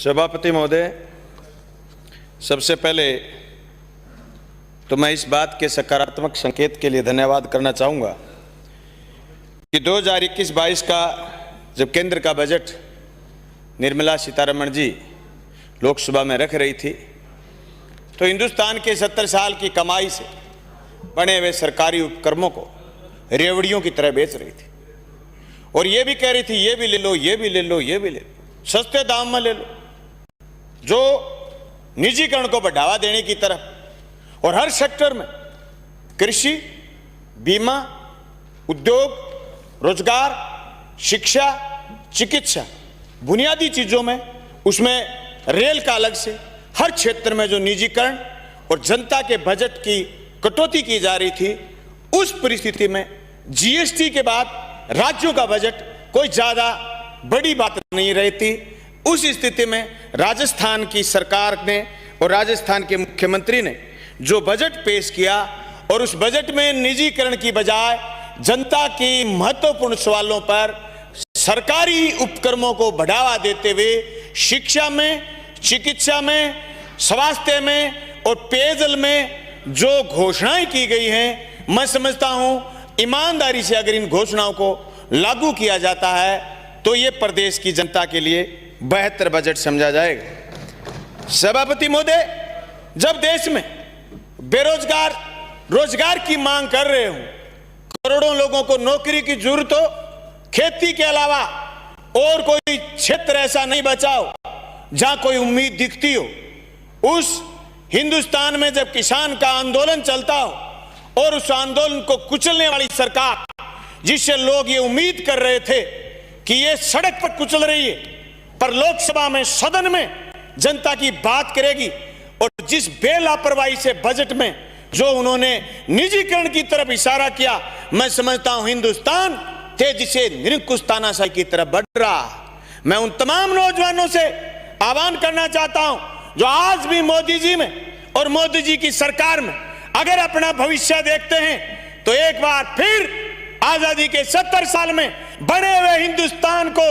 सभापति महोदय, सबसे पहले तो मैं इस बात के सकारात्मक संकेत के लिए धन्यवाद करना चाहूँगा कि 2021-22 का जब केंद्र का बजट निर्मला सीतारमण जी लोकसभा में रख रही थी तो हिंदुस्तान के 70 साल की कमाई से बने हुए सरकारी उपक्रमों को रेवड़ियों की तरह बेच रही थी और ये भी कह रही थी ये भी ले लो, ये भी ले लो, ये भी ले लो, सस्ते दाम में ले लो, जो निजीकरण को बढ़ावा देने की तरफ और हर सेक्टर में कृषि, बीमा, उद्योग, रोजगार, शिक्षा, चिकित्सा, बुनियादी चीजों में, उसमें रेल का अलग से, हर क्षेत्र में जो निजीकरण और जनता के बजट की कटौती की जा रही थी, उस परिस्थिति में जीएसटी के बाद राज्यों का बजट कोई ज्यादा बड़ी बात नहीं रहती। उस स्थिति में राजस्थान की सरकार ने और राजस्थान के मुख्यमंत्री ने जो बजट पेश किया और उस बजट में निजीकरण की बजाय जनता की महत्वपूर्ण सवालों पर सरकारी उपक्रमों को बढ़ावा देते हुए शिक्षा में, चिकित्सा में, स्वास्थ्य में और पेयजल में जो घोषणाएं की गई हैं, मैं समझता हूं ईमानदारी से अगर इन घोषणाओं को लागू किया जाता है तो ये प्रदेश की जनता के लिए बेहतर बजट समझा जाएगा। सभापति महोदय, जब देश में बेरोजगार रोजगार की मांग कर रहे हो, करोड़ों लोगों को नौकरी की जरूरत हो, खेती के अलावा और कोई क्षेत्र ऐसा नहीं बचा हो जहां कोई उम्मीद दिखती हो, उस हिंदुस्तान में जब किसान का आंदोलन चलता हो और उस आंदोलन को कुचलने वाली सरकार, जिससे लोग ये उम्मीद कर रहे थे कि ये सड़क पर कुचल रही है पर लोकसभा में, सदन में जनता की बात करेगी, और जिस बेलापरवाही से बजट में जो उन्होंने निजीकरण की तरफ इशारा किया, मैं समझता हूं हिंदुस्तान तेजी से निरंकुश तानाशाही की तरफ बढ़ रहा। मैं उन तमाम नौजवानों से आह्वान करना चाहता हूं जो आज भी मोदी जी में और मोदी जी की सरकार में अगर अपना भविष्य देखते हैं तो एक बार फिर आजादी के 70 साल में बने हुए हिंदुस्तान को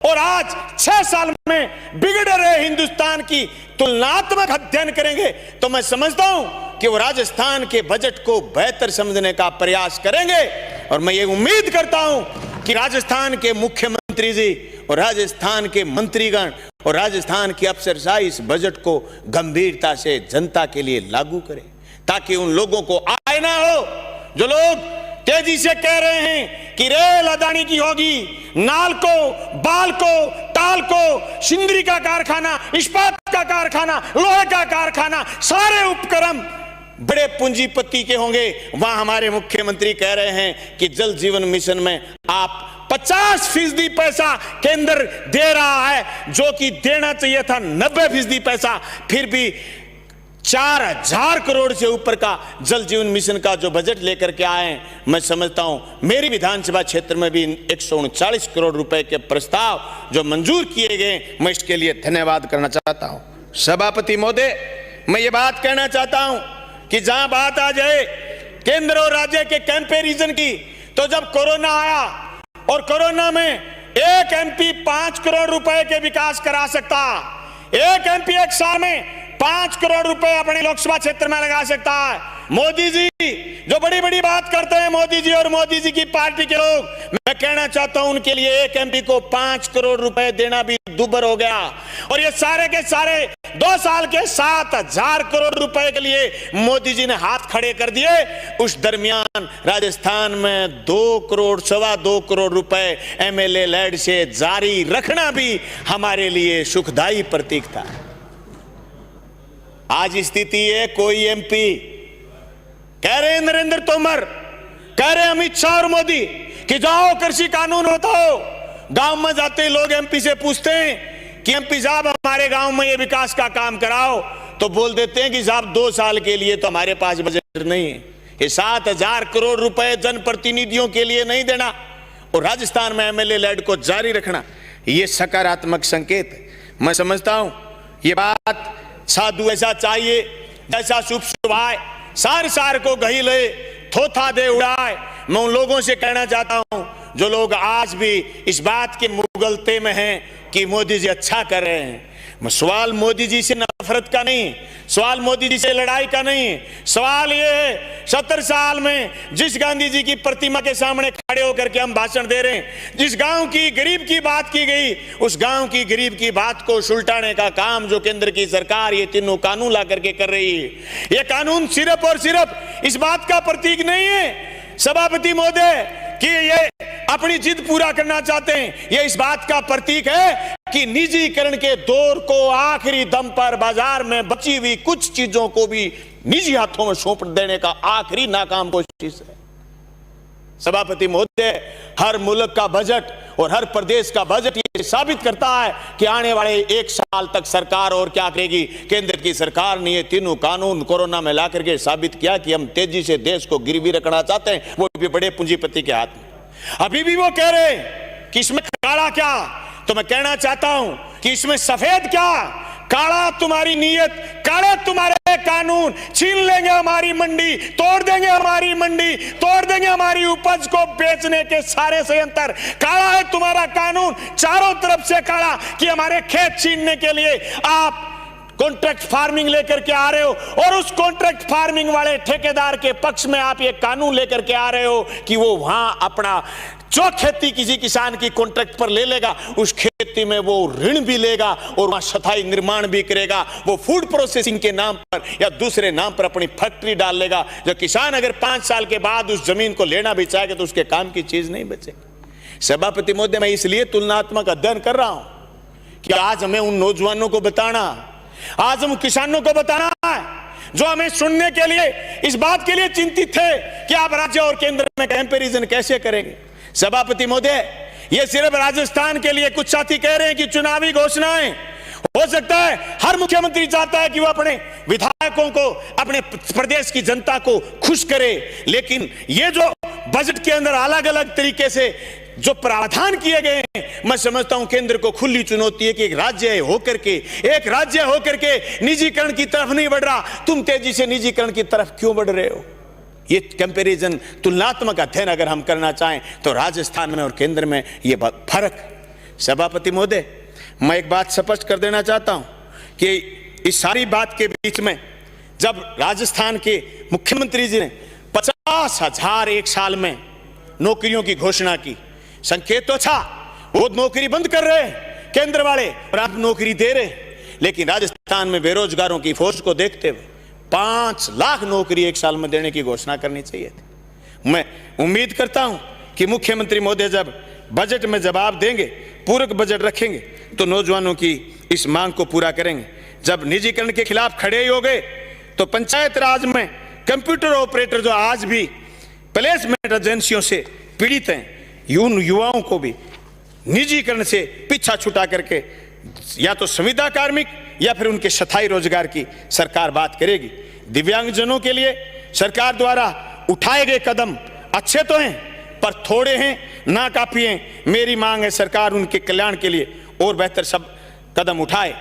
और आज 6 साल में बिगड़ रहे हिंदुस्तान की तुलनात्मक अध्ययन करेंगे तो मैं समझता हूं कि वो राजस्थान के बजट को बेहतर समझने का प्रयास करेंगे। और मैं ये उम्मीद करता हूं कि राजस्थान के मुख्यमंत्री जी और राजस्थान के मंत्रीगण और राजस्थान की अफसरशाही इस बजट को गंभीरता से जनता के लिए लागू करें, ताकि उन लोगों को आय ना हो जो लोग तेजी से कह रहे हैं कि रेल अदानी की होगी, नालको, बालको, टालको, सिंदरी का कारखाना, इस्पात का कारखाना, लोहे का कारखाना, सारे उपक्रम बड़े पूंजीपति के होंगे। वहां हमारे मुख्यमंत्री कह रहे हैं कि जल जीवन मिशन में आप 50% पैसा केंद्र दे रहा है, जो कि देना चाहिए था 90% पैसा, फिर भी 4000 करोड़ से ऊपर का जल जीवन मिशन का जो बजट लेकर के आए हैं, मैं समझता हूं मेरी विधानसभा क्षेत्र में भी 139 करोड़ रुपए के प्रस्ताव जो मंजूर किए गए, मैं इसके लिए धन्यवाद करना चाहता हूं। सभापति महोदय, मैं ये बात कहना चाहता हूं कि जहां बात आ जाए केंद्र और राज्य के कंपैरिजन की, तो जब कोरोना आया और कोरोना में एक एमपी 5 करोड़ रुपए के विकास करा सकता, एक एमपी एक साल में 5 करोड़ रुपए अपने लोकसभा क्षेत्र में लगा सकता है। मोदी जी जो बड़ी बड़ी बात करते हैं, मोदी जी और मोदी जी की पार्टी के लोग, मैं कहना चाहता हूं उनके लिए एक एमपी को 5 करोड़ रुपए देना भी दुबर हो गया। और ये सारे के सारे 2 साल के 7000 करोड़ रुपए के लिए मोदी जी ने हाथ खड़े कर दिए। उस दरमियान राजस्थान में 2 करोड़, 2.25 करोड़ रुपए एमएलए लैड से जारी रखना भी हमारे लिए सुखदायी प्रतीक था। आज स्थिति है, कोई एमपी कह रहे नरेंद्र तोमर, कह रहे अमित शाह और मोदी कि जाओ कृषि कानून बताओ। गांव में जाते ही लोग एमपी से पूछते हैं कि एमपी साहब हमारे गांव में ये विकास का काम कराओ, तो बोल देते हैं कि साहब 2 साल के लिए तो हमारे पास बजट नहीं है। ये 7000 करोड़ रुपए जनप्रतिनिधियों के लिए नहीं देना और राजस्थान में एमएलए लैड को जारी रखना, ये सकारात्मक संकेत है। मैं समझता हूं ये बात साधु ऐसा चाहिए जैसा शुभ शुभाए, सार सार को गही ले, थोथा दे उड़ाए। मैं उन लोगों से कहना चाहता हूं जो लोग आज भी इस बात के मुगलते में हैं कि मोदी जी अच्छा कर रहे हैं, सवाल मोदी जी से नफरत का नहीं, सवाल मोदी जी से लड़ाई का नहीं, सवाल ये है 70 साल में जिस गांधी जी की प्रतिमा के सामने खड़े होकर के हम भाषण दे रहे हैं, जिस गांव की गरीब की बात की गई, उस गांव की गरीब की बात को सुलटाने का काम जो केंद्र की सरकार ये तीनों कानून ला करके कर रही है, ये कानून सिर्फ और सिर्फ इस बात का प्रतीक नहीं है सभापति महोदय कि ये अपनी जिद पूरा करना चाहते हैं, ये इस बात का प्रतीक है कि निजीकरण के दौर को आखिरी दम पर बाजार में बची हुई कुछ चीजों को भी निजी हाथों में सौंप देने का आखिरी नाकाम कोशिश है। सभापति महोदय, हर मुल्क का बजट और हर प्रदेश का बजट ये साबित करता है कि आने वाले 1 साल तक सरकार और क्या करेगी। केंद्र की सरकार ने ये तीनों कानून कोरोना में ला करके साबित किया कि हम तेजी से देश को गिरवी रखना चाहते हैं, वो भी बड़े पूंजीपति के हाथ में। अभी भी वो कह रहे हैं कि इसमें काला क्या, तो मैं कहना चाहता हूं कि इसमें सफेद क्या, काला तुम्हारी नीयत, काले तुम्हारे कानून, छीन लेंगे हमारी मंडी, तोड़ देंगे हमारी मंडी, तोड़ देंगे हमारी उपज को बेचने के सारे संयंत्र। काला है तुम्हारा कानून, चारों तरफ से काला कि हमारे खेत छीनने के लिए आप कॉन्ट्रैक्ट फार्मिंग लेकर के आ रहे हो, और उस कॉन्ट्रैक्ट फार्मिंग वाले ठेकेदार के पक्ष में आप ये कानून लेकर के आ रहे हो कि वो वहां अपना जो खेती किसी किसान की कॉन्ट्रैक्ट पर ले लेगा, उस खेती में वो ऋण भी लेगा और वहां स्थायी निर्माण भी करेगा, वो फूड प्रोसेसिंग के नाम पर या दूसरे नाम पर अपनी फैक्ट्री डाल लेगा। जो किसान अगर 5 साल के बाद उस जमीन को लेना भी चाहेगा तो उसके काम की चीज नहीं बचेगी। सभापति महोदय, मैं इसलिए तुलनात्मक अध्ययन कर रहा हूं कि आज हमें उन नौजवानों को बताना, आज हम किसानों को बताना है जो हमें सुनने के लिए इस बात के लिए चिंतित थे कि आप राज्य और केंद्र में कंपैरिजन कैसे करेंगे। सभापति महोदय, ये सिर्फ राजस्थान के लिए कुछ साथी कह रहे हैं कि चुनावी घोषणाएं, हो सकता है हर मुख्यमंत्री चाहता है कि वो अपने विधायकों को, अपने प्रदेश की जनता को खुश करे, लेकिन ये जो बजट के अंदर अलग अलग तरीके से जो प्रावधान किए गए हैं, मैं समझता हूं केंद्र को खुली चुनौती है कि एक राज्य होकर के निजीकरण की तरफ नहीं बढ़ रहा, तुम तेजी से निजीकरण की तरफ क्यों बढ़ रहे हो। ये कंपैरिजन, तुलनात्मक अध्ययन अगर हम करना चाहें तो राजस्थान में और केंद्र में ये फर्क। सभापति महोदय, मैं एक बात स्पष्ट कर देना चाहता हूं कि इस सारी बात के बीच में जब राजस्थान के मुख्यमंत्री जी ने 50,000 एक साल में नौकरियों की घोषणा की, संकेत तो था वो नौकरी बंद कर रहे हैं केंद्र वाले और आप नौकरी दे रहे, लेकिन राजस्थान में बेरोजगारों की फोर्स को देखते हुए 5 लाख नौकरी एक साल में देने की घोषणा करनी चाहिए थी। मैं उम्मीद करता हूं कि मुख्यमंत्री महोदय जब बजट में जवाब देंगे, पूरक बजट रखेंगे, तो नौजवानों की इस मांग को पूरा करेंगे। जब निजीकरण के खिलाफ खड़े ही हो गए तो पंचायत राज में कंप्यूटर ऑपरेटर जो आज भी प्लेसमेंट एजेंसियों से पीड़ित हैं, उन युवाओं को भी निजीकरण से पीछा छुटा करके या तो संविदा कार्मिक या फिर उनके स्थायी रोजगार की सरकार बात करेगी। दिव्यांगजनों के लिए सरकार द्वारा उठाए गए कदम अच्छे तो हैं पर थोड़े हैं, ना काफी हैं। मेरी मांग है सरकार उनके कल्याण के लिए और बेहतर सब कदम उठाए।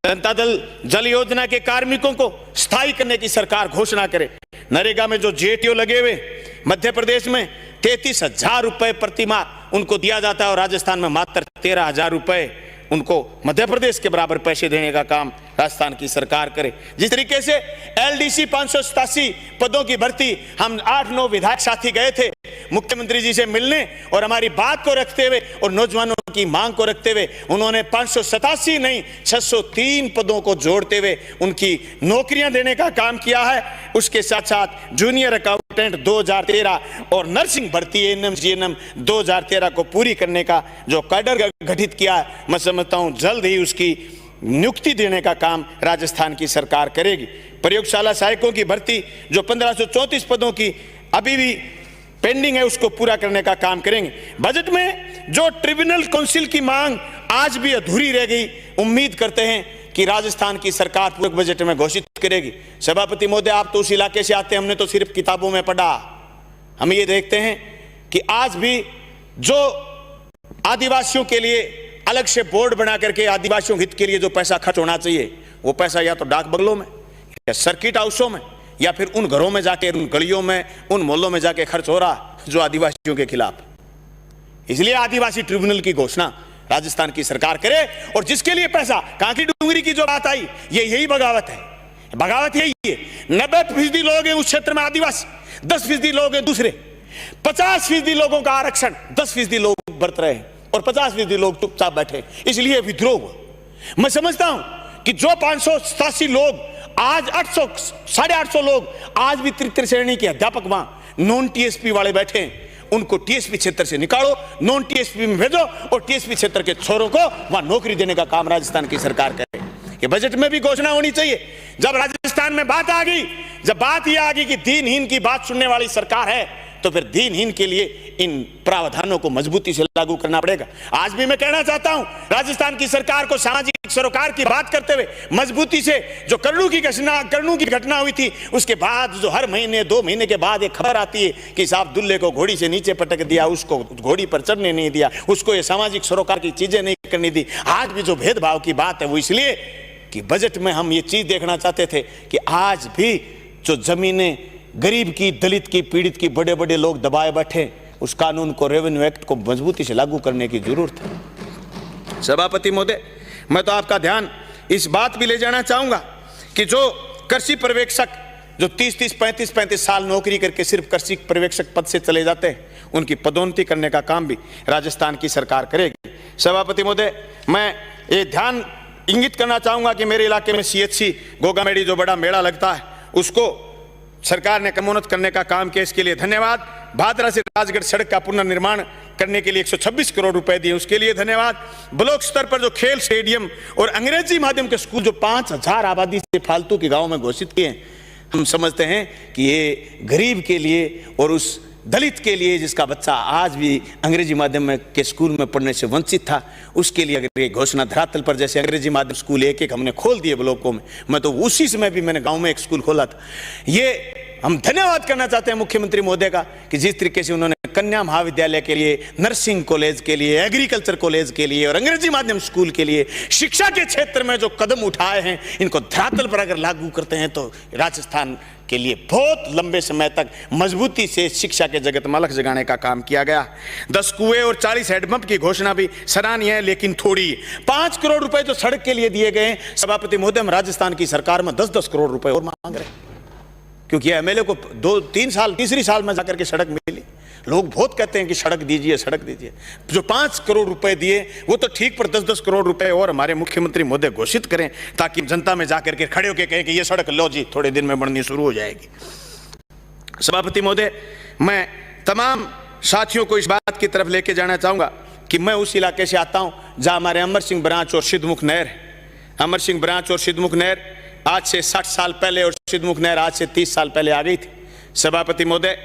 जनता दल जल योजना के कार्मिकों को स्थायी करने की सरकार घोषणा करे। नरेगा में जो जेटीओ लगे हुए मध्य प्रदेश में 33,000 रुपए प्रति माह उनको दिया जाता है और राजस्थान में मात्र 13,000 रुपए उनको मध्य प्रदेश के बराबर पैसे देने का काम राजस्थान की सरकार करे। जिस तरीके से एलडीसी 587 पदों की भर्ती, हम 8-9 विधायक साथी गए थे मुख्यमंत्री जी से मिलने और हमारी बात को रखते हुए और नौजवानों की मांग को रखते हुए उन्होंने 587 नहीं 603 पदों को जोड़ते हुए उनकी नौकरियां देने का काम किया है। उसके साथ साथ जूनियर अकाउंटेंट 2013 और नर्सिंग भर्ती एएनएम जीएनएम 2013 को पूरी करने का जो कैडर गठित किया है, मैं समझता हूं जल्द ही उसकी नियुक्ति देने का काम राजस्थान की सरकार करेगी। प्रयोगशाला सहायकों की भर्ती जो 1534 पदों की अभी भी पेंडिंग है, उसको पूरा करने का काम करेंगे। बजट में जो ट्रिब्यूनल काउंसिल की मांग आज भी अधूरी रह गई, उम्मीद करते हैं कि राजस्थान की सरकार पूरक बजट में घोषित करेगी। सभापति महोदय, आप तो उस इलाके से आते हैं, हमने तो सिर्फ किताबों में पढ़ा। हम ये देखते हैं कि आज भी जो आदिवासियों के लिए अलग से बोर्ड बना करके आदिवासियों हित के लिए जो पैसा खर्च होना चाहिए, वो पैसा या तो डाक बंगलों में या सर्किट हाउसों में या फिर उन घरों में जाके, उन गलियों में, उन मोहल्लों में जाके खर्च हो रहा जो आदिवासियों के खिलाफ। इसलिए आदिवासी ट्रिब्यूनल की घोषणा राजस्थान की सरकार करे। और जिसके लिए पैसा, कांकी डूंगरी की जो बात आई, ये यही बगावत है। बगावत यही है, 90% लोग हैं उस क्षेत्र में आदिवासी, 10% लोग हैं दूसरे, 50% लोगों का आरक्षण, 10% लोग बरत रहे हैं और 50% लोग चुपचाप बैठे, इसलिए विद्रोह हुआ। मैं समझता हूं कि जो 587 लोग आज 800 850 लोग आज भी तृतीय श्रेणी के अध्यापक वहां नॉन टीएसपी वाले बैठे हैं, उनको टीएसपी क्षेत्र से निकालो, नॉन टीएसपी में भेजो और टीएसपी क्षेत्र के छोरों को वहां नौकरी देने का काम राजस्थान की सरकार करे। ये बजट में भी घोषणा होनी चाहिए। जब राजस्थान में बात आ गई, जब बात यह आ गई कि दीनहीन की बात सुनने वाली सरकार है, तो फिर दीनहीन के लिए इन प्रावधानों को मजबूती से लागू करना पड़ेगा। आज भी मैं कहना चाहता हूं राजस्थान की सरकार को सामाजिक सरोकार की बात करते हुए मजबूती से, जो कर्णू की घटना हुई थी, उसके बाद जो हर महीने 2 महीने के बाद एक खबर आती है कि साहब दुल्ले को घोड़ी से नीचे पटक दिया, उसको घोड़ी पर चढ़ने नहीं दिया, उसको ये सामाजिक सरोकार की चीजें नहीं करनी दी। आज भी जो भेदभाव की बात है वो इसलिए कि बजट में हम ये चीज देखना चाहते थे कि आज भी जो जमीनें गरीब की, दलित की, पीड़ित की बड़े बड़े लोग दबाए बैठे, उस कानून को, रेवेन्यू एक्ट को मजबूती से लागू करने की जरूरत है। सभापति महोदय, मैं तो आपका ध्यान इस बात भी ले जाना चाहूंगा कि जो कृषि पर्यवेक्षक जो 30-30, 35-35 साल नौकरी करके सिर्फ कृषि पर्यवेक्षक पद से चले जाते हैं, उनकी पदोन्नति करने का काम भी राजस्थान की सरकार करेगी। सभापति महोदय, मैं ये ध्यान इंगित करना चाहूंगा कि मेरे इलाके में CHC गोगामेड़ी जो बड़ा मेला लगता है, उसको सरकार ने क्रमोन्नत करने का काम किया, इसके लिए धन्यवाद। भादरा से राजगढ़ सड़क का पुनर्निर्माण करने के लिए 126 करोड़ रुपए दिए, उसके लिए धन्यवाद। ब्लॉक स्तर पर जो खेल स्टेडियम और अंग्रेजी माध्यम के स्कूल जो 5000 आबादी से फालतू के गांव में घोषित किए हैं, हम समझते हैं कि ये गरीब के लिए और उस दलित के लिए जिसका बच्चा आज भी अंग्रेजी माध्यम में के स्कूल में पढ़ने से वंचित था, उसके लिए अगर ये घोषणा धरातल पर, जैसे अंग्रेजी माध्यम स्कूल एक एक हमने खोल दिए ब्लॉकों में, मैं तो उसी समय भी मैंने गांव में एक स्कूल खोला था। ये हम धन्यवाद करना चाहते हैं मुख्यमंत्री महोदय का कि जिस तरीके से उन्होंने कन्या महाविद्यालय के लिए, नर्सिंग कॉलेज के लिए, एग्रीकल्चर कॉलेज के लिए और अंग्रेजी माध्यम स्कूल के लिए शिक्षा के क्षेत्र में जो कदम उठाए हैं, इनको धरातल पर अगर लागू करते हैं तो राजस्थान के लिए बहुत लंबे समय तक मजबूती से शिक्षा के जगत में अलग जगाने का काम किया गया। 10 कुएं और 40 हैंडपंप की घोषणा भी सराहनीय है, लेकिन थोड़ी। 5 करोड़ रुपए जो सड़क के लिए दिए गए, सभापति महोदय, हम राजस्थान की सरकार में 10-10 करोड़ रुपए और मांग रहे हैं, क्योंकि एमएलए को 2-3 साल, तीसरी साल में जाकर के सड़क मिली। लोग बहुत कहते हैं कि सड़क दीजिए, सड़क दीजिए। जो 5 करोड़ रुपए दिए वो तो ठीक, पर 10-10 करोड़ रुपए और हमारे मुख्यमंत्री महोदय घोषित करें, ताकि जनता में जाकर के खड़े होकर कहें कि ये सड़क लो जी, थोड़े दिन में बननी शुरू हो जाएगी। सभापति महोदय, मैं तमाम साथियों को इस बात की तरफ लेके जाना चाहूंगा कि मैं उस इलाके से आता हूं जहां हमारे अमर सिंह ब्रांच और सिद्धमुख नहर है। अमर सिंह ब्रांच और सिद्धमुख नहर आज से 60 साल पहले और सिद्धमुख नहर आज से 30 साल पहले आ गई थी। सभापति महोदय,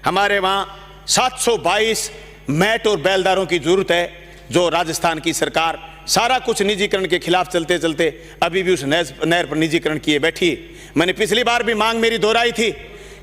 हमारे वहां 722 मैट और बैलदारों की जरूरत है, जो राजस्थान की सरकार सारा कुछ निजीकरण के खिलाफ चलते चलते अभी भी उस नहर पर निजीकरण किए बैठी। मैंने पिछली बार भी मांग मेरी दोहराई थी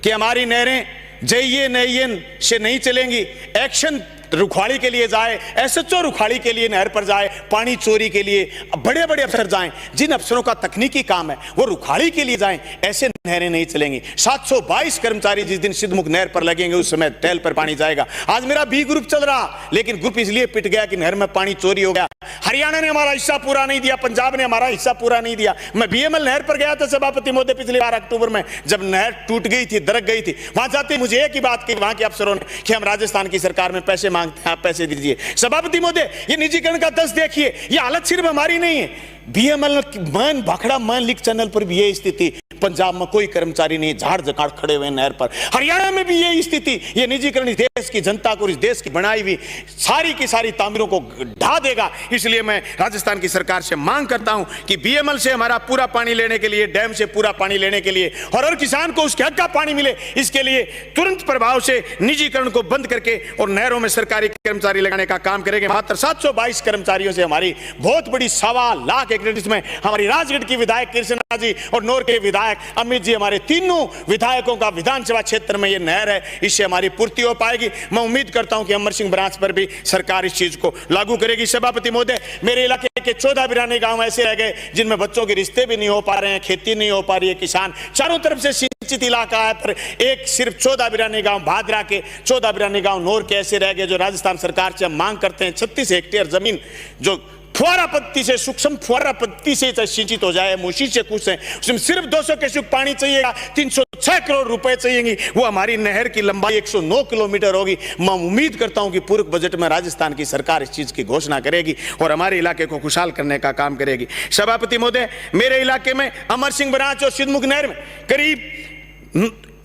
कि हमारी नहरें JNN से नहीं चलेंगी, एक्शन रुखाड़ी के लिए जाए, SHO रुखाड़ी के लिए नहर पर जाए, पानी चोरी के लिए बड़े बड़े अफसर जाएं, जिन अफसरों का तकनीकी काम है वो रुखाड़ी के लिए जाएं, ऐसे नहरें नहीं चलेंगी। 722 कर्मचारी जिस दिन सिद्धमुख नहर पर लगेंगे उस समय टेल पर पानी जाएगा। आज मेरा B ग्रुप चल रहा, लेकिन ग्रुप इसलिए पिट गया कि नहर में पानी चोरी हो गया। हरियाणा ने हमारा हिस्सा पूरा नहीं दिया, पंजाब ने हमारा हिस्सा पूरा नहीं दिया। मैं BML नहर पर गया था सभापति महोदय पिछले बार अक्टूबर में, जब नहर टूट गई थी, दरक गई थी। वहां जाते मुझे एक ही बात की वहां के अफसरों ने कि हम राजस्थान की सरकार में पैसे मांगते हैं, आप पैसे दीजिए। सभापति महोदय, ये निजीकरण का 10 देखिए, ये हालत सिर्फ हमारी नहीं है, BML मान भाखड़ा मान लीक चैनल पर भी ये स्थिति, पंजाब में कोई कर्मचारी नहीं, झाड़ झकाड़ खड़े हुए नहर पर। हरियाणा में भी यही स्थिति। ये निजीकरण इस देश की जनता को, इस देश की बनाई हुई सारी की सारी तामीरों को ढा देगा। इसलिए मैं राजस्थान की सरकार से मांग करता हूं कि BML से हमारा पूरा पानी लेने के लिए, डैम से पूरा पानी लेने के लिए और हर किसान को उसके हक का पानी मिले, इसके लिए तुरंत प्रभाव से निजीकरण को बंद करके और नहरों में सरकारी कर्मचारी लगाने का काम करेंगे। मात्र 722 कर्मचारियों से हमारी बहुत बड़ी 1.25 लाख एकड़, जिसमें हमारी राजगढ़ की विधायक कृष्णा जी और नौर के विधायक अमित जी, हमारे तीनों विधायकों का विधानसभा क्षेत्र में ये नहर है, इससे हमारी पूर्ति हो पाएगी। मैं उम्मीद करता हूं कि अमर सिंह ब्रांच पर भी सरकार इस चीज को लागू करेगी। सभापति महोदय, मेरे इलाके के 14 बिरानी गांव ऐसे रह गए जिनमें बच्चों के रिश्ते भी नहीं हो पा रहे हैं, खेती नहीं हो पा रही है, किसान चारों तरफ से सिंचित इलाका है, पर एक सिर्फ 14 बिरानी गांव भादरा के, 14 बिरानी गांव नौर के ऐसे रह गए जो राजस्थान सरकार से हम मांग करते हैं 36 हेक्टेयर जमीन जो फुहारा पद्धति से, सूक्ष्म फुहारा पद्धति से सिंचित हो जाए, मूसी से कुछ है, उसमें सिर्फ 200 क्यूसेक पानी चाहिएगा, 306 करोड़ रुपए चाहिएंगे, वो हमारी नहर की लंबाई 109 किलोमीटर होगी। मैं उम्मीद करता हूं कि पूर्व बजट में राजस्थान की सरकार इस चीज की घोषणा करेगी और हमारे इलाके को खुशहाल करने का काम करेगी। सभापति महोदय, मेरे इलाके में अमर सिंह बराज और सिद्धमुख नहर में करीब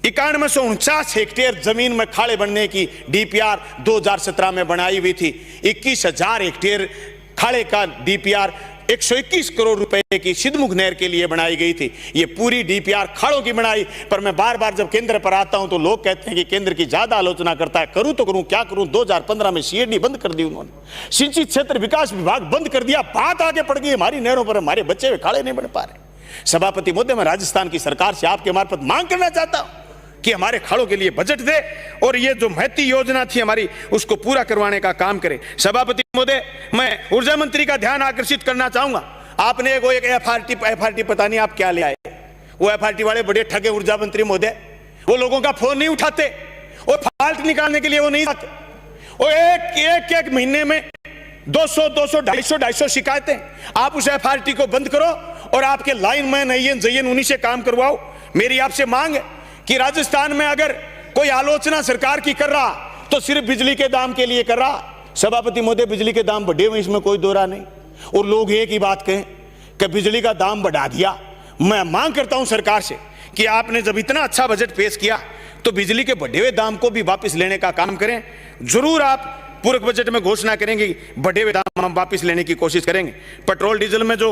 9149 हेक्टेयर जमीन में खाड़े बनने की डीपीआर 2017 में बनाई हुई थी। 21,000 हेक्टेयर खाड़े का डीपीआर 121 करोड़ रुपए की सिद्धमुख नहर के लिए बनाई गई थी। ये पूरी डीपीआर खाड़ों की बनाई, पर मैं बार बार जब केंद्र पर आता हूं तो लोग कहते हैं कि केंद्र की ज्यादा आलोचना करता है। करूं तो करूं क्या करूं? 2015 में सीएडी बंद कर दी उन्होंने, सिंचित क्षेत्र विकास विभाग बंद कर दिया, बात आगे पड़ गई हमारी नहरों पर, हमारे बच्चे हुए खाड़े नहीं बन पा रहे। सभापति महोदय, मैं राजस्थान की सरकार से आपके मार्फत मांग करना चाहता हूं कि हमारे खाड़ों के लिए बजट दे और ये जो महती योजना थी हमारी उसको पूरा करवाने का काम करें। सभापति महोदय, मैं ऊर्जा मंत्री का ध्यान आकर्षित करना चाहूंगा। आपने एक एफआरटी पता नहीं आप क्या ले आए, वो एफआरटी वाले बड़े ठगे ऊर्जा मंत्री महोदय, वो लोगों का फोन नहीं उठाते, वो फॉल्ट निकालने के लिए वो नहीं आते, वो एक महीने में 200 250 शिकायतें। आप उस एफआरटी को बंद करो और आपके लाइनमैन जयन उन्हीं से काम करवाओ। मेरी आपसे मांग है कि राजस्थान में अगर कोई आलोचना सरकार की कर रहा तो सिर्फ बिजली के दाम के लिए कर रहा। सभापति महोदय, बिजली के दाम बढ़े हुए, इसमें कोई दोरा नहीं, और लोग एक ही बात कहें कि बिजली का दाम बढ़ा दिया। मैं मांग करता हूं सरकार से कि आपने जब इतना अच्छा बजट पेश किया तो बिजली के बढ़े हुए दाम को भी वापस लेने का काम करें। जरूर आप पूर्व बजट में घोषणा करेंगे, बढ़े हुए दाम हम वापस लेने की कोशिश करेंगे। पेट्रोल डीजल में जो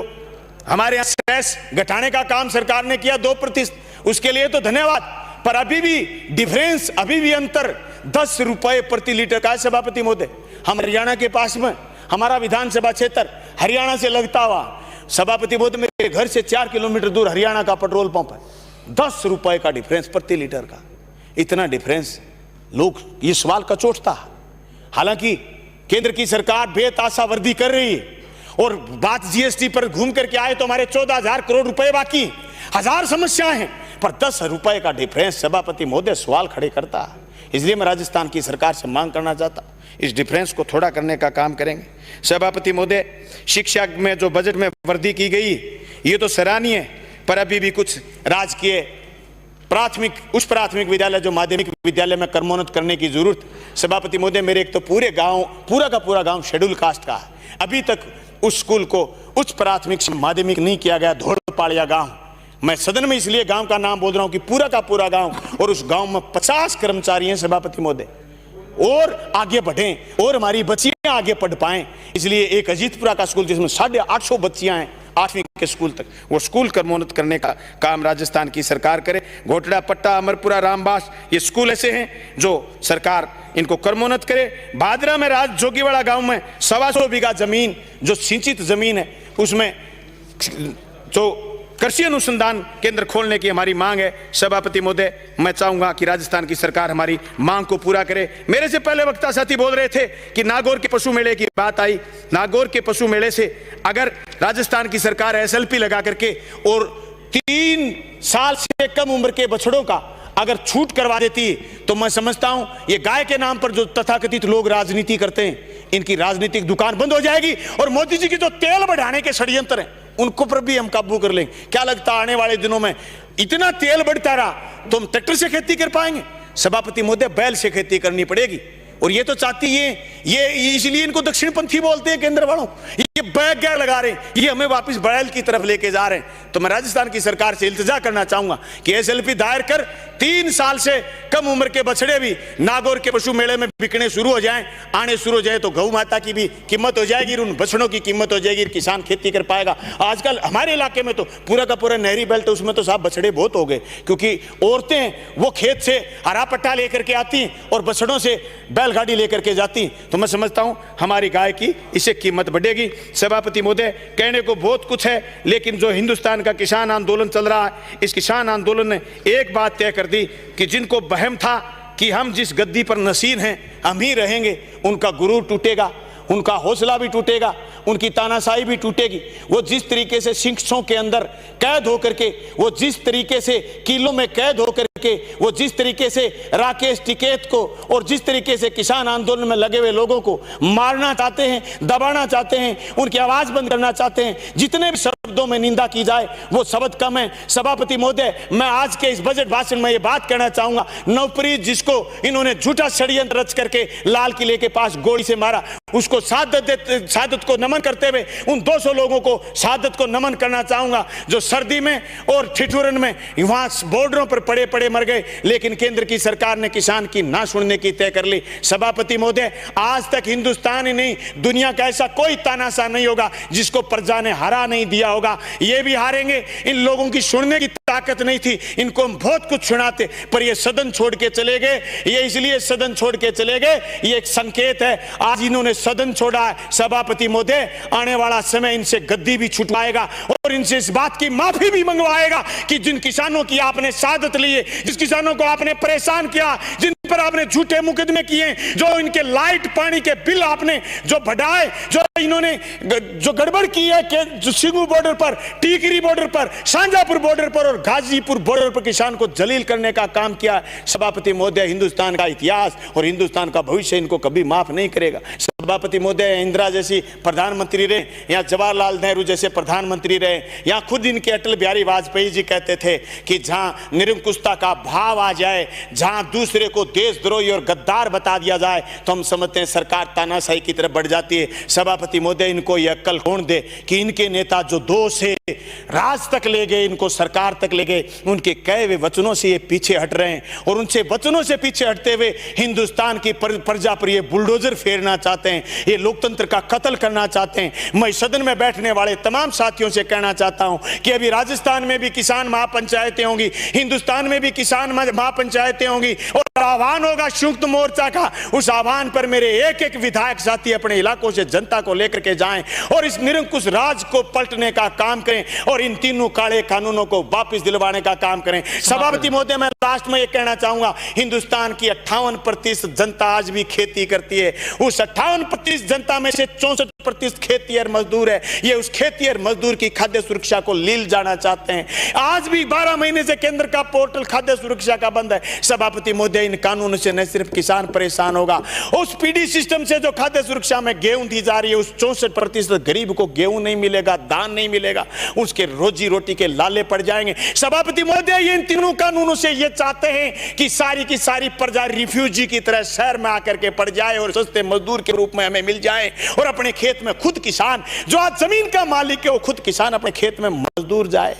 हमारे यहाँ सेस घटाने का काम सरकार ने किया 2%, उसके लिए तो धन्यवाद, पर अभी भी डिफरेंस, अभी भी अंतर 10 रुपए प्रति लीटर का है। सभापति महोदय, हम हरियाणा के पास में, हमारा विधानसभा क्षेत्र हरियाणा से लगता हुआ, सभापति महोदय मेरे घर से 4 किलोमीटर दूर हरियाणा का पेट्रोल पंप है, 10 रुपए का डिफरेंस प्रति लीटर का। इतना डिफरेंस लोग ये सवाल का चोटता है। हालांकि केंद्र की सरकार बेताशा वर्दी कर रही है और बात जीएसटी पर घूम करके आए तो हमारे 14,000 करोड़ रुपए बाकी, 1000 समस्याएं हैं, पर 10 रुपए का डिफरेंस सभापति महोदय सवाल खड़े करता है। इसलिए मैं राजस्थान की सरकार से मांग करना चाहता, इस डिफरेंस को थोड़ा करने का काम करेंगे। सभापति महोदय, शिक्षा में जो बजट में वृद्धि की गई ये तो सराहनीय है, पर अभी भी कुछ राजकीय प्राथमिक, उच्च प्राथमिक विद्यालय जो माध्यमिक विद्यालय में क्रमोन्नत करने की जरूरत। सभापति महोदय, मेरे एक तो पूरे गांव, पूरा का पूरा गांव शेड्यूल कास्ट का है, अभी तक उस स्कूल को उच्च प्राथमिक से माध्यमिक नहीं किया गया, धोड़पाड़िया गांव। मैं सदन में इसलिए गांव का नाम बोल रहा हूं कि पूरा का पूरा गांव, और उस गांव में 50 कर्मचारी हैं सभापति महोदय, और आगे बढ़ें और हमारी बच्चियां आगे पढ़ पाएं। इसलिए एक अजीतपुरा का स्कूल जिसमें 850 बच्चियां हैं 8वीं के स्कूल तक, वो स्कूल क्रमोन्नत करने का काम राजस्थान की सरकार करे। घोटड़ा, पट्टा, अमरपुरा, रामबास, ये स्कूल ऐसे हैं जो सरकार इनको क्रमोन्नत करे। भादरा में राज जोगीवाड़ा गांव में 125 बीघा जमीन जो सिंचित जमीन है, उसमें जो कृषि अनुसंधान केंद्र खोलने की हमारी मांग है। सभापति महोदय, मैं चाहूंगा कि राजस्थान की सरकार हमारी मांग को पूरा करे। मेरे से पहले वक्ता साथी बोल रहे थे कि नागौर के पशु मेले की बात आई। नागौर के पशु मेले से अगर राजस्थान की सरकार एसएलपी लगा करके और 3 साल से कम उम्र के बछड़ों का अगर छूट करवा देती तो मैं समझता हूं ये गाय के नाम पर जो तथाकथित लोग राजनीति करते हैं, इनकी राजनीतिक दुकान बंद हो जाएगी, और मोदी जी की जो तेल बढ़ाने के षड्यंत्र हैं उनको पर भी हम काबू कर लेंगे। क्या लगता है आने वाले दिनों में इतना तेल बढ़ता रहा तो हम ट्रैक्टर से खेती कर पाएंगे? सभापति महोदय, बैल से खेती करनी पड़ेगी, और ये तो चाहती है, ये इसलिए इनको दक्षिणपंथी बोलते हैं केंद्र वालों, ये बैग गैर लगा रहे हैं, ये हमें वापस बैल की तरफ लेके जा रहे हैं। तो मैं राजस्थान की सरकार से इल्तिजा करना चाहूंगा कि एसएलपी दायर कर 3 साल से कम उम्र के बछड़े भी नागौर के पशु मेले में बिकने शुरू हो जाएं, आने शुरू हो जाए, तो गौ माता की भी कीमत हो जाएगी, उन बछड़ों की कीमत हो जाएगी, किसान खेती कर पाएगा। आजकल हमारे इलाके में तो पूरा का पूरा नहरी बेल्ट, उसमें तो साहब बछड़े बहुत हो गए, क्योंकि औरतें वो खेत से हरा पट्टा लेकर के आती और बछड़ों से बैलगाड़ी लेकर के जाती। तो मैं समझता हूं हमारी गाय की इससे कीमत बढ़ेगी। सभापति महोदय, कहने को बहुत कुछ है, लेकिन जो हिंदुस्तान का किसान आंदोलन चल रहा है, इस किसान आंदोलन ने एक बात तय कर दी कि जिनको वहम था कि हम जिस गद्दी पर नसीन हैं हम ही रहेंगे, उनका गुरूर टूटेगा, उनका हौसला भी टूटेगा, उनकी तानाशाही भी टूटेगी। वो जिस तरीके से शिक्षकों के अंदर कैद होकर के, वो जिस तरीके से किलों में कैद होकर के, वो जिस तरीके से राकेश टिकैत को और जिस तरीके से किसान आंदोलन में लगे हुए लोगों को मारना चाहते हैं, दबाना चाहते हैं, उनकी आवाज बंद करना चाहते हैं, जितने भी शब्दों में निंदा की जाए वो शब्द कम है। सभापति महोदय, मैं आज के इस बजट भाषण में ये बात कहना चाहूंगा, नवप्रीत जिसको इन्होंने झूठा षड्यंत्र रच करके लाल किले के पास गोली से मारा, उसको शहादत को नमन करते हुए उन 200 लोगों को शहादत को नमन करना चाहूंगा जो सर्दी में और ठिठुरन में वहां बॉर्डरों पर पड़े पड़े मर गए, लेकिन केंद्र की सरकार ने किसान की ना सुनने की तय कर ली। सभापति महोदय, आज तक हिंदुस्तान ही नहीं दुनिया का ऐसा कोई तानाशाह नहीं होगा जिसको प्रजा ने हरा नहीं दिया होगा। ये भी हारेंगे। इन लोगों की सुनने की ताकत नहीं थी, इनको हम बहुत कुछ सुनाते, पर ये सदन छोड़ के चले गए। ये इसलिए सदन छोड़ के चले गए, ये एक संकेत है। आज इन्होंने सदन छोड़ा है। सभापति महोदय, आने वाला समय इनसे गद्दी भी छुटवाएगा और इनसे इस बात की माफी भी मंगवाएगा कि जिन किसानों की आपने शहादत ली है, जिस किसानों को आपने परेशान किया, जिन पर आपने झूठे मुकदमे किए, जो इनके लाइट पानी के बिल आपने जो बढ़ाए, जो इन्होंने जो गड़बड़ की है कि जो सिंगू बॉर्डर पर, टीकरी बॉर्डर पर, शाहजहांपुर बॉर्डर पर और गाजीपुर बॉर्डर पर किसान को जलील करने का काम किया। सभापति महोदय, हिंदुस्तान का इतिहास और हिंदुस्तान का भविष्य इनको कभी माफ नहीं करेगा। सभापति महोदय, इंदिरा जैसी प्रधानमंत्री रहे या जवाहरलाल नेहरू जैसे प्रधानमंत्री रहे, या खुद इनके अटल बिहारी वाजपेयी जी कहते थे कि जहां निरंकुशता का भाव आ जाए, जहां दूसरे को देशद्रोही और गद्दार बता दिया जाए, तो हम समझते हैं सरकार तानाशाही की तरफ बढ़ जाती है। सभापति महोदय, इनको यह अक्ल कौन दे कि इनके नेता जो 2 से राज तक ले गए, इनको सरकार तक ले गए, उनके कहे हुए वचनों से ये पीछे हट रहे हैं और उनसे वचनों से पीछे हटते हुए हिंदुस्तान की प्रजा पर ये बुलडोजर फेरना चाहते हैं, ये लोकतंत्र का कत्ल करना चाहते हैं। मैं सदन में बैठने वाले तमाम साथियों से कहना चाहता हूं कि अभी राजस्थान में भी किसान महापंचायतें होंगी, हिंदुस्तान में भी किसान महापंचायतें होंगी और आह्वान होगा संयुक्त मोर्चा का। उस आह्वान पर मेरे एक एक विधायक साथी अपने इलाकों से जनता को लेकर के जाएं और इस निरंकुश राज को पलटने का काम करें और इन तीनों काले कानूनों को वापस दिलवाने का काम करें। सभापति महोदय, मैं लास्ट में यह कहना चाहूंगा, हिंदुस्तान की 58% जनता आज भी खेती करती है। उस 58% जनता में से 64% खेतीहर मजदूर है। ये उस खेतीहर मजदूर की खाद्य सुरक्षा को लील जाना चाहते हैं। आज भी 12 महीने से केंद्र का पोर्टल खाद्य सुरक्षा का बंद है। सभापति महोदय, इन कानूनों से न सिर्फ किसान परेशान होगा, उस पीडी सिस्टम से जो खाद्य सुरक्षा में गेहूं दी जा रही है, उस 64% गरीब को गेहूं नहीं मिलेगा, दान नहीं मिलेगा, उसके रोजी रोटी के लाले पड़ जाएंगे। सभापति महोदय, ये इन तीनों कानूनों से ये चाहते हैं कि सारी की सारी प्रजा रिफ्यूजी की तरह शहर में आकर के पड़ जाए और सस्ते मजदूर के रूप में हमें मिल जाए और अपने खेत में खुद किसान, जो आज जमीन का मालिक है, वो खुद किसान अपने खेत में मजदूर जाए।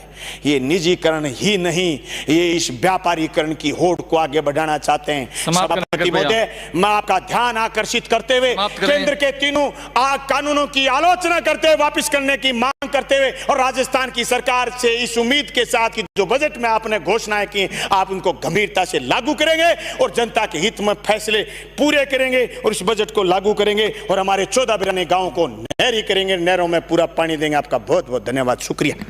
ये निजीकरण ही नहीं, ये इस व्यापारीकरण की होड़ को आगे बढ़ाना चाहते हैं। सभापति महोदय, मैं आपका ध्यान आकर्षित करते हुए केंद्र के तीनों कानूनों की आलोचना करते हुए वापस करने की मांग करते हुए और राजस्थान की सरकार से इस उम्मीद के साथ कि जो बजट में आपने घोषणाएं की, आप उनको गंभीरता से लागू करेंगे और जनता के हित में फैसले पूरे करेंगे और इस बजट को लागू करेंगे और हमारे 14 बिराने गांवों को नहरी करेंगे, नहरों में पूरा पानी देंगे। आपका बहुत बहुत धन्यवाद, शुक्रिया।